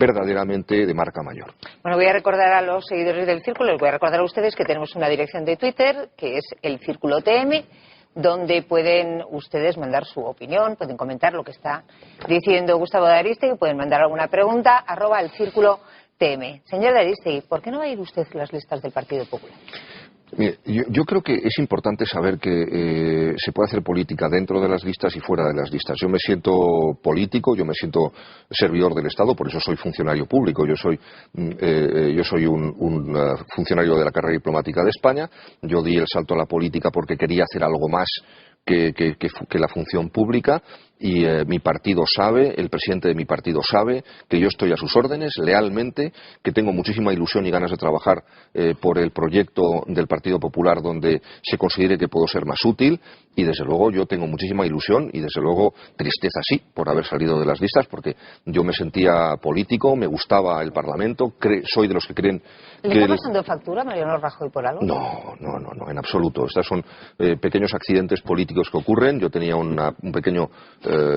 verdaderamente de marca mayor. Bueno, voy a recordar a los seguidores del Círculo, les voy a recordar a ustedes que tenemos una dirección de Twitter, que es el Círculo TM, donde pueden ustedes mandar su opinión, pueden comentar lo que está diciendo Gustavo de Arístegui, pueden mandar alguna pregunta, @el Círculo TM. Señor de Arístegui, ¿por qué no va a ir usted a las listas del Partido Popular? Mire, yo creo que es importante saber que se puede hacer política dentro de las listas y fuera de las listas. Yo me siento político, yo me siento servidor del Estado, por eso soy funcionario público. Yo soy un funcionario de la carrera diplomática de España. Yo di el salto a la política porque quería hacer algo más que la función pública, y mi partido sabe, el presidente de mi partido sabe que yo estoy a sus órdenes lealmente, que tengo muchísima ilusión y ganas de trabajar por el proyecto del Partido Popular donde se considere que puedo ser más útil, y desde luego yo tengo muchísima ilusión y desde luego tristeza sí por haber salido de las listas, porque yo me sentía político, me gustaba el Parlamento, soy de los que creen ¿Le está pasando factura Mariano Rajoy por algo? No, en absoluto. Estos son pequeños accidentes políticos que ocurren. Yo tenía un pequeño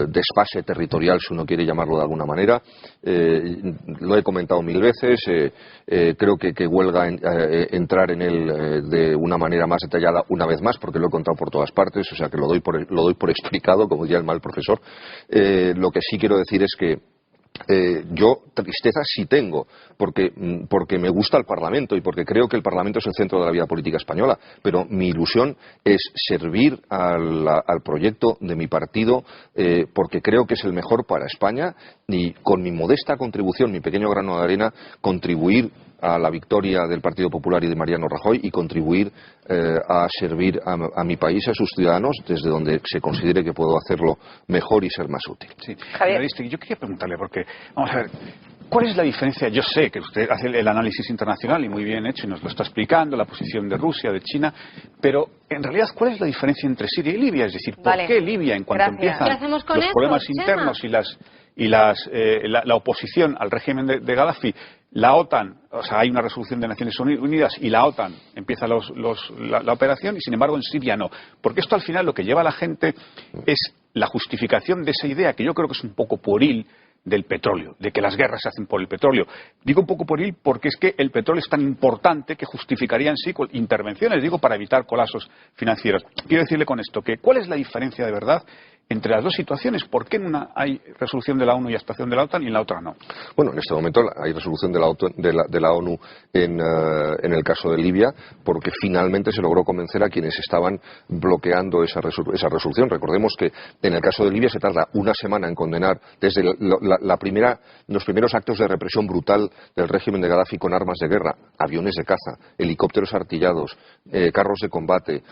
desfase territorial, si uno quiere llamarlo de alguna manera. Lo he comentado mil veces. Creo que huelga entrar en él de una manera más detallada una vez más, porque lo he contado por todas partes, o sea que lo doy por explicado, como diría el mal profesor. Lo que sí quiero decir es que yo tristeza sí tengo, porque me gusta el Parlamento y porque creo que el Parlamento es el centro de la vida política española, pero mi ilusión es servir al proyecto de mi partido, porque creo que es el mejor para España, y con mi modesta contribución, mi pequeño grano de arena, contribuir a la victoria del Partido Popular y de Mariano Rajoy, y contribuir a servir a mi país, a sus ciudadanos, desde donde se considere que puedo hacerlo mejor y ser más útil. Sí. Javier, yo quería preguntarle, porque, vamos a ver, ¿cuál es la diferencia? Yo sé que usted hace el análisis internacional y muy bien hecho y nos lo está explicando, la posición de Rusia, de China, pero en realidad, ¿cuál es la diferencia entre Siria y Libia? Es decir, ¿por qué Libia, en cuanto empiezan los problemas internos y la oposición al régimen de Gaddafi, la OTAN, o sea, hay una resolución de Naciones Unidas y la OTAN empieza la operación, y sin embargo en Siria no? Porque esto al final lo que lleva a la gente es la justificación de esa idea, que yo creo que es un poco pueril, del petróleo, de que las guerras se hacen por el petróleo. Digo un poco pueril porque es que el petróleo es tan importante que justificaría en sí intervenciones, digo, para evitar colapsos financieros. Quiero decirle con esto que ¿cuál es la diferencia de verdad entre las dos situaciones? ¿Por qué en una hay resolución de la ONU y actuación de la OTAN y en la otra no? Bueno, en este momento hay resolución de la ONU en el caso de Libia, porque finalmente se logró convencer a quienes estaban bloqueando esa resolución. Recordemos que en el caso de Libia se tarda una semana en condenar desde los primeros actos de represión brutal del régimen de Gaddafi con armas de guerra, aviones de caza, helicópteros artillados, carros de combate,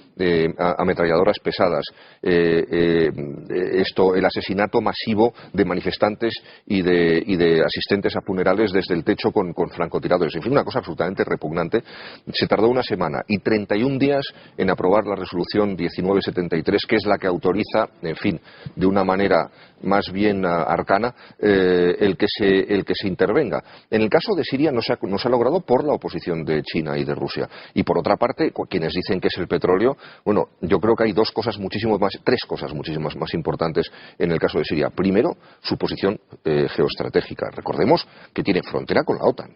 ametralladoras pesadas, el asesinato masivo de manifestantes y de asistentes a funerales desde el techo con francotiradores. En fin, una cosa absolutamente repugnante. Se tardó una semana y 31 días en aprobar la resolución 1973, que es la que autoriza, en fin, de una manera más bien arcana, el que se intervenga. En el caso de Siria no se ha logrado por la oposición de China y de Rusia. Y por otra parte, quienes dicen que es el petróleo, bueno, yo creo que hay tres cosas muchísimas más importantes en el caso de Siria. Primero, su posición geoestratégica. Recordemos que tiene frontera con la OTAN.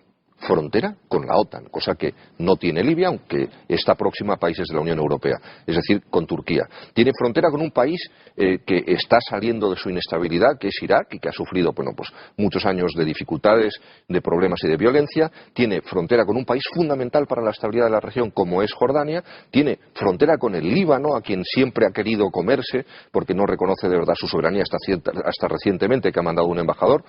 Cosa que no tiene Libia, aunque está próxima a países de la Unión Europea, es decir, con Turquía. Tiene frontera con un país que está saliendo de su inestabilidad, que es Irak, y que ha sufrido muchos años de dificultades, de problemas y de violencia. Tiene frontera con un país fundamental para la estabilidad de la región, como es Jordania. Tiene frontera con el Líbano, a quien siempre ha querido comerse, porque no reconoce de verdad su soberanía hasta recientemente, que ha mandado un embajador.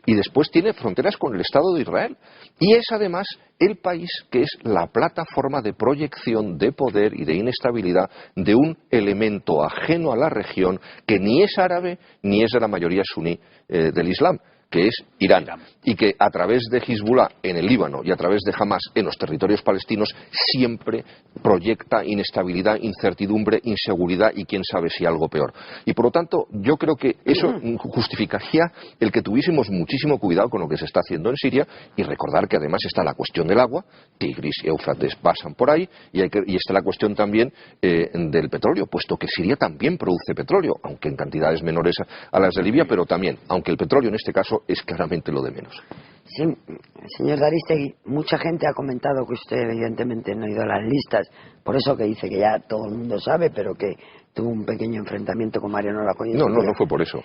Y después tiene fronteras con el Estado de Israel. Y es además el país que es la plataforma de proyección de poder y de inestabilidad de un elemento ajeno a la región, que ni es árabe ni es de la mayoría suní del Islam, que es Irán, y que a través de Hezbollah en el Líbano y a través de Hamas en los territorios palestinos siempre proyecta inestabilidad, incertidumbre, inseguridad y quién sabe si algo peor. Y por lo tanto, yo creo que eso justificaría el que tuviésemos muchísimo cuidado con lo que se está haciendo en Siria, y recordar que además está la cuestión del agua, Tigris y Éufrates pasan por ahí, y está la cuestión también del petróleo, puesto que Siria también produce petróleo, aunque en cantidades menores a las de Libia, pero también, aunque el petróleo en este caso eso es claramente lo de menos. Sí, señor Daristegui, mucha gente ha comentado que usted evidentemente no ha ido a las listas, por eso que dice que ya todo el mundo sabe, pero que tuvo un pequeño enfrentamiento con Mariano Rajoy. No fue por eso.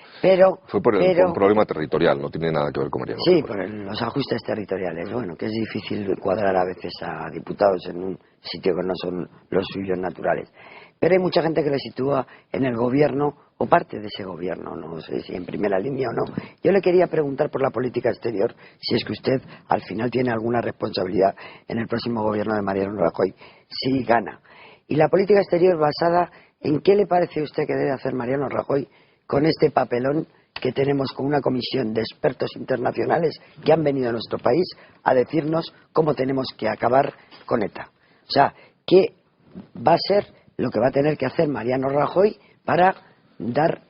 Fue por un problema territorial, no tiene nada que ver con Mariano Rajoy. Sí, por los ajustes territoriales. Bueno, que es difícil cuadrar a veces a diputados en un sitio que no son los suyos naturales. Pero hay mucha gente que le sitúa en el gobierno o parte de ese gobierno, no sé si en primera línea o no. Yo le quería preguntar por la política exterior, si es que usted al final tiene alguna responsabilidad en el próximo gobierno de Mariano Rajoy, si gana. Y la política exterior basada en qué le parece a usted que debe hacer Mariano Rajoy con este papelón que tenemos con una comisión de expertos internacionales que han venido a nuestro país a decirnos cómo tenemos que acabar con ETA. O sea, ¿qué va a ser lo que va a tener que hacer Mariano Rajoy para dar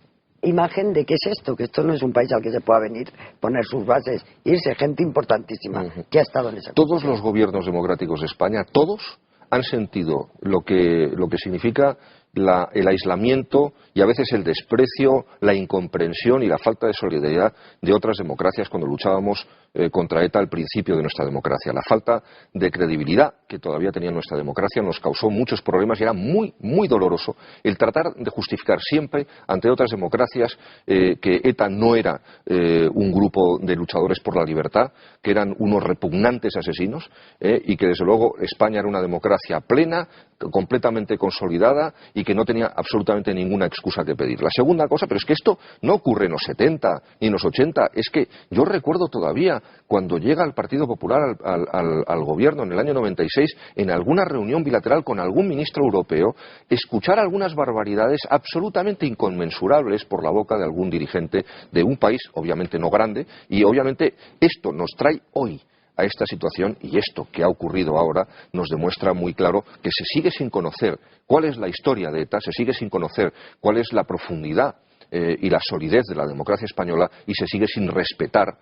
imagen de qué es esto? Que esto no es un país al que se pueda venir, poner sus bases, irse gente importantísima que ha estado en esa Todos comisión. los gobiernos democráticos de España, todos han sentido lo que significa el aislamiento y a veces el desprecio, la incomprensión y la falta de solidaridad de otras democracias cuando luchábamos contra ETA al principio de nuestra democracia. La falta de credibilidad que todavía tenía nuestra democracia nos causó muchos problemas y era muy, muy doloroso el tratar de justificar siempre ante otras democracias que ETA no era un grupo de luchadores por la libertad, que eran unos repugnantes asesinos y que desde luego España era una democracia plena, completamente consolidada y que no tenía absolutamente ninguna excusa que pedir. La segunda cosa, pero es que esto no ocurre en los 70 ni en los 80, es que yo recuerdo todavía cuando llega el Partido Popular al gobierno en el año 96, en alguna reunión bilateral con algún ministro europeo, escuchar algunas barbaridades absolutamente inconmensurables por la boca de algún dirigente de un país, obviamente no grande, y obviamente esto nos trae hoy a esta situación, y esto que ha ocurrido ahora nos demuestra muy claro que se sigue sin conocer cuál es la historia de ETA, se sigue sin conocer cuál es la profundidad y la solidez de la democracia española y se sigue sin respetar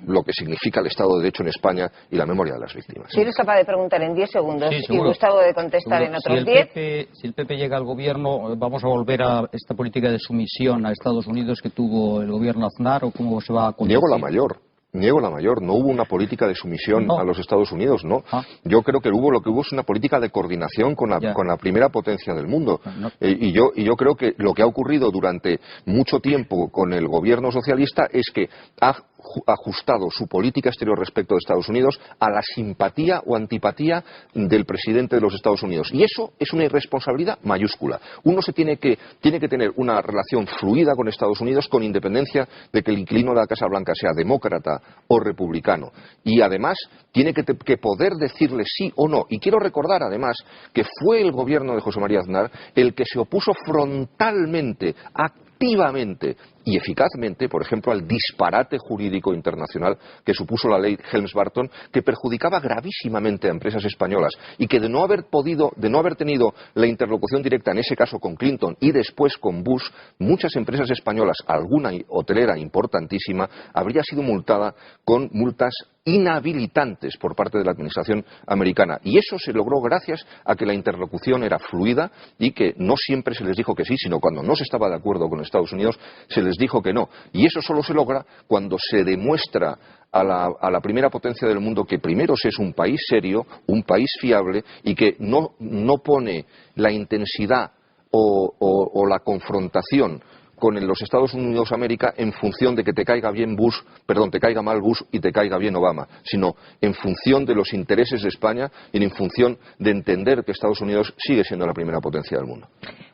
lo que significa el Estado de Derecho en España y la memoria de las víctimas. Si eres capaz de preguntar en 10 segundos Sí, y Gustavo de contestar en otros 10. Si el PP llega al gobierno, ¿vamos a volver a esta política de sumisión a Estados Unidos que tuvo el gobierno Aznar o cómo se va a conducir? Niego la mayor. No hubo una política de sumisión a los Estados Unidos, no. Yo creo que lo que hubo es una política de coordinación con la primera potencia del mundo. Y yo creo que lo que ha ocurrido durante mucho tiempo con el gobierno socialista es que ha ajustado su política exterior respecto de Estados Unidos a la simpatía o antipatía del presidente de los Estados Unidos. Y eso es una irresponsabilidad mayúscula. Uno tiene que tener una relación fluida con Estados Unidos con independencia de que el inquilino de la Casa Blanca sea demócrata o republicano. Y además tiene que poder decirle sí o no. Y quiero recordar además que fue el gobierno de José María Aznar el que se opuso frontalmente, activamente y eficazmente, por ejemplo, al disparate jurídico internacional que supuso la ley Helms-Burton, que perjudicaba gravísimamente a empresas españolas y que de no haber tenido la interlocución directa en ese caso con Clinton y después con Bush, muchas empresas españolas, alguna hotelera importantísima, habría sido multada con multas inhabilitantes por parte de la administración americana. Y eso se logró gracias a que la interlocución era fluida y que no siempre se les dijo que sí, sino cuando no se estaba de acuerdo con Estados Unidos se les dijo que no. Y eso solo se logra cuando se demuestra a la primera potencia del mundo que primero es un país serio, un país fiable y que no pone la intensidad o la confrontación con los Estados Unidos de América en función de que te caiga mal Bush y te caiga bien Obama, sino en función de los intereses de España y en función de entender que Estados Unidos sigue siendo la primera potencia del mundo.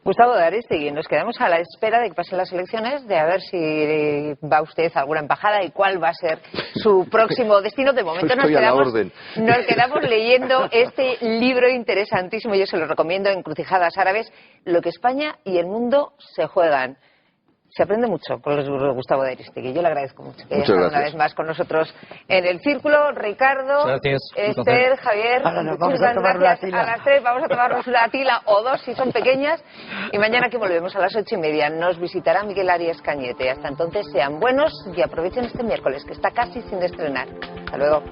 Gustavo de Aristegui, nos quedamos a la espera de que pasen las elecciones, de a ver si va usted a alguna embajada y cuál va a ser su próximo destino. De momento nos quedamos leyendo este libro interesantísimo, yo se lo recomiendo, Encrucijadas Árabes, lo que España y el mundo se juegan. Se aprende mucho con los libros de Gustavo de Aristegui. Yo le agradezco mucho que haya estado una vez más con nosotros en el círculo. Ricardo, Esther, Javier, muchísimas gracias. A las 3 vamos a tomarnos una tila o dos si son pequeñas. Y mañana aquí volvemos a las 8:30. Nos visitará Miguel Arias Cañete. Hasta entonces sean buenos y aprovechen este miércoles que está casi sin estrenar. Hasta luego.